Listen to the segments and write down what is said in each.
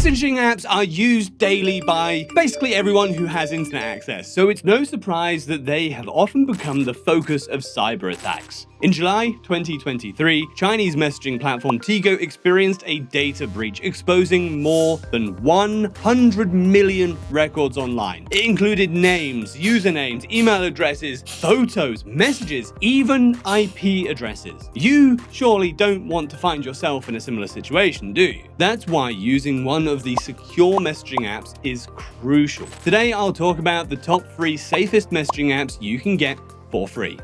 Messaging apps are used daily by basically everyone who has internet access, so it's no surprise that they have often become the focus of cyber attacks. In July 2023, Chinese messaging platform Tigo experienced a data breach, exposing more than 100 million records online. It included names, usernames, email addresses, photos, messages, even IP addresses. You surely don't want to find yourself in a similar situation, do you? That's why using one of the secure messaging apps is crucial. Today, I'll talk about the top 3 safest messaging apps you can get for free.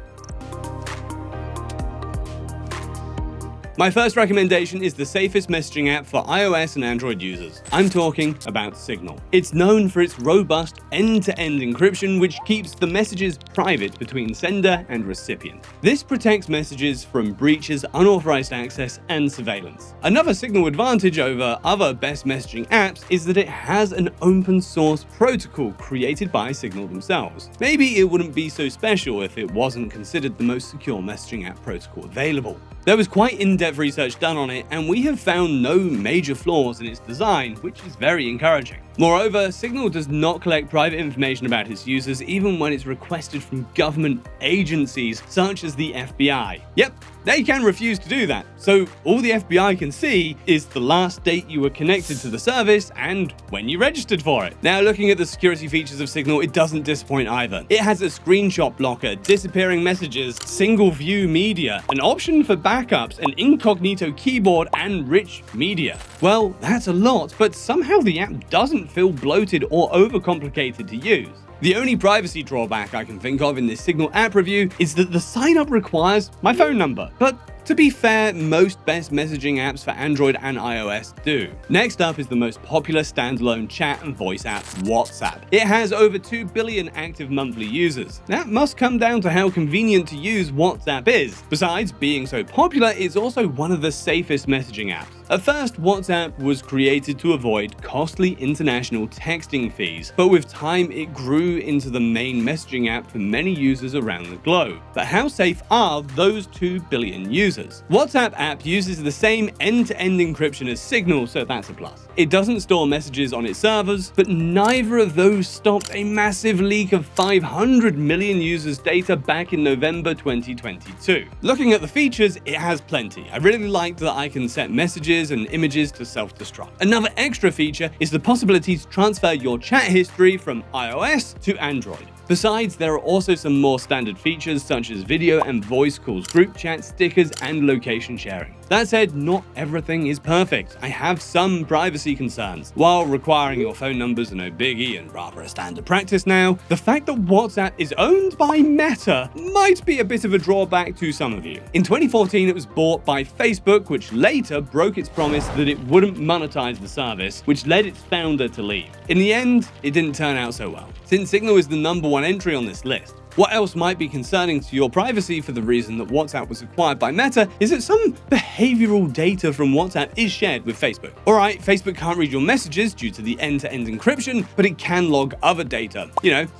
My first recommendation is the safest messaging app for iOS and Android users. I'm talking about Signal. It's known for its robust end-to-end encryption, which keeps the messages private between sender and recipient. This protects messages from breaches, unauthorized access, and surveillance. Another Signal advantage over other best messaging apps is that it has an open source protocol created by Signal themselves. Maybe it wouldn't be so special if it wasn't considered the most secure messaging app protocol available. There was quite in-depth research done on it, and we have found no major flaws in its design, which is very encouraging. Moreover, Signal does not collect private information about its users even when it's requested from government agencies such as the FBI. Yep, they can refuse to do that, so all the FBI can see is the last date you were connected to the service and when you registered for it. Now, looking at the security features of Signal, it doesn't disappoint either. It has a screenshot blocker, disappearing messages, single view media, an option for backups, an incognito keyboard, and rich media. Well, that's a lot, but somehow the app doesn't feel bloated or overcomplicated to use. The only privacy drawback I can think of in this Signal app review is that the sign-up requires my phone number. But to be fair, most best messaging apps for Android and iOS do. Next up is the most popular standalone chat and voice app, WhatsApp. It has over 2 billion active monthly users. That must come down to how convenient to use WhatsApp is. Besides being so popular, it's also one of the safest messaging apps. At first, WhatsApp was created to avoid costly international texting fees, but with time it grew into the main messaging app for many users around the globe. But how safe are those 2 billion users? WhatsApp app uses the same end-to-end encryption as Signal, so that's a plus. It doesn't store messages on its servers, but neither of those stopped a massive leak of 500 million users' data back in November 2022. Looking at the features, it has plenty. I really like that I can set messages and images to self-destruct. Another extra feature is the possibility to transfer your chat history from iOS to Android. Besides, there are also some more standard features such as video and voice calls, group chat, stickers, and location sharing. That said, not everything is perfect. I have some privacy concerns. While requiring your phone numbers are no biggie and rather a standard practice now, the fact that WhatsApp is owned by Meta might be a bit of a drawback to some of you. In 2014, it was bought by Facebook, which later broke its promise that it wouldn't monetize the service, which led its founder to leave. In the end, it didn't turn out so well, since Signal is the #1 entry on this list. What else might be concerning to your privacy for the reason that WhatsApp was acquired by Meta is that some behavioral data from WhatsApp is shared with Facebook. Alright, Facebook can't read your messages due to the end-to-end encryption, but it can log other data,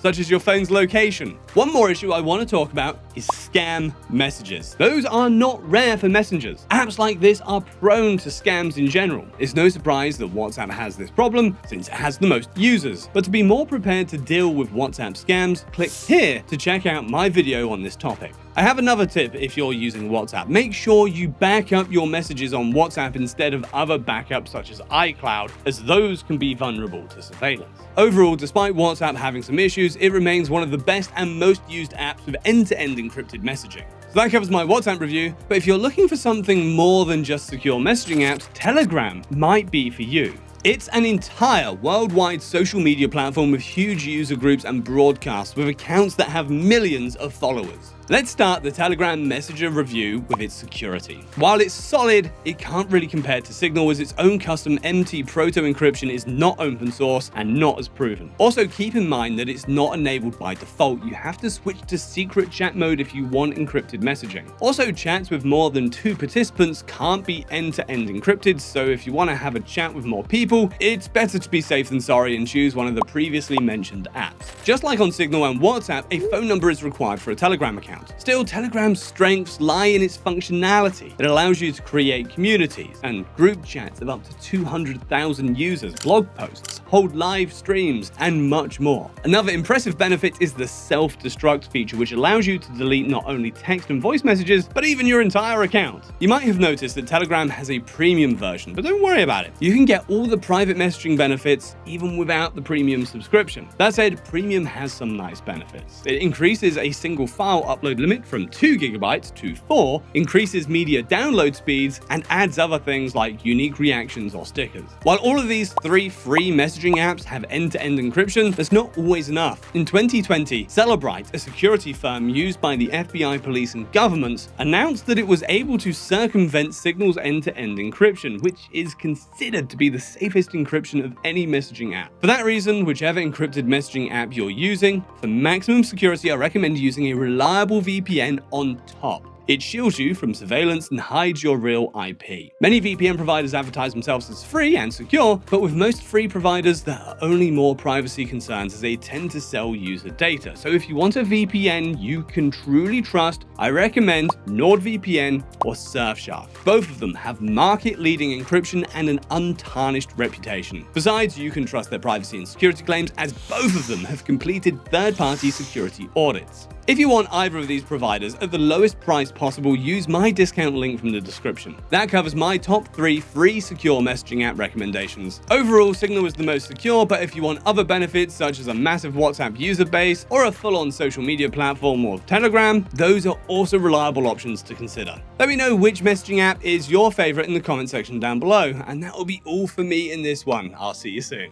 such as your phone's location. One more issue I want to talk about is scam messages. Those are not rare for messengers. Apps like this are prone to scams in general. It's no surprise that WhatsApp has this problem since it has the most users. But to be more prepared to deal with WhatsApp scams, click here to check out my video on this topic. I have another tip if you're using WhatsApp. Make sure you back up your messages on WhatsApp instead of other backups such as iCloud, as those can be vulnerable to surveillance. Overall, despite WhatsApp having some issues, it remains one of the best and most used apps with end-to-end encrypted messaging. So that covers my WhatsApp review, but if you're looking for something more than just secure messaging apps, Telegram might be for you. It's an entire worldwide social media platform with huge user groups and broadcasts with accounts that have millions of followers. Let's start the Telegram Messenger review with its security. While it's solid, it can't really compare to Signal as its own custom MT proto encryption is not open source and not as proven. Also, keep in mind that it's not enabled by default. You have to switch to secret chat mode if you want encrypted messaging. Also, chats with more than 2 participants can't be end-to-end encrypted, so if you want to have a chat with more people, it's better to be safe than sorry and choose one of the previously mentioned apps. Just like on Signal and WhatsApp, a phone number is required for a Telegram account. account. Still, Telegram's strengths lie in its functionality. It allows you to create communities and group chats of up to 200,000 users, blog posts, hold live streams, and much more. Another impressive benefit is the self-destruct feature, which allows you to delete not only text and voice messages, but even your entire account. You might have noticed that Telegram has a premium version, but don't worry about it. You can get all the private messaging benefits even without the premium subscription. That said, premium has some nice benefits. It increases a single file upload limit from 2 GB to 4, increases media download speeds, and adds other things like unique reactions or stickers. While all of these 3 free messaging apps have end-to-end encryption, that's not always enough. In 2020, Celebrite, a security firm used by the FBI, police, and governments, announced that it was able to circumvent Signal's end-to-end encryption, which is considered to be the safest encryption of any messaging app. For that reason, whichever encrypted messaging app you're using, for maximum security, I recommend using a reliable VPN on top. It shields you from surveillance and hides your real IP. Many VPN providers advertise themselves as free and secure, but with most free providers, there are only more privacy concerns as they tend to sell user data. So if you want a VPN you can truly trust, I recommend NordVPN or Surfshark. Both of them have market-leading encryption and an untarnished reputation. Besides, you can trust their privacy and security claims as both of them have completed third-party security audits. If you want either of these providers at the lowest price possible, use my discount link from the description. That covers my top 3 free secure messaging app recommendations. Overall, Signal is the most secure, but if you want other benefits such as a massive WhatsApp user base or a full-on social media platform or Telegram, those are also reliable options to consider. Let me know which messaging app is your favorite in the comment section down below, and that will be all for me in this one. I'll see you soon.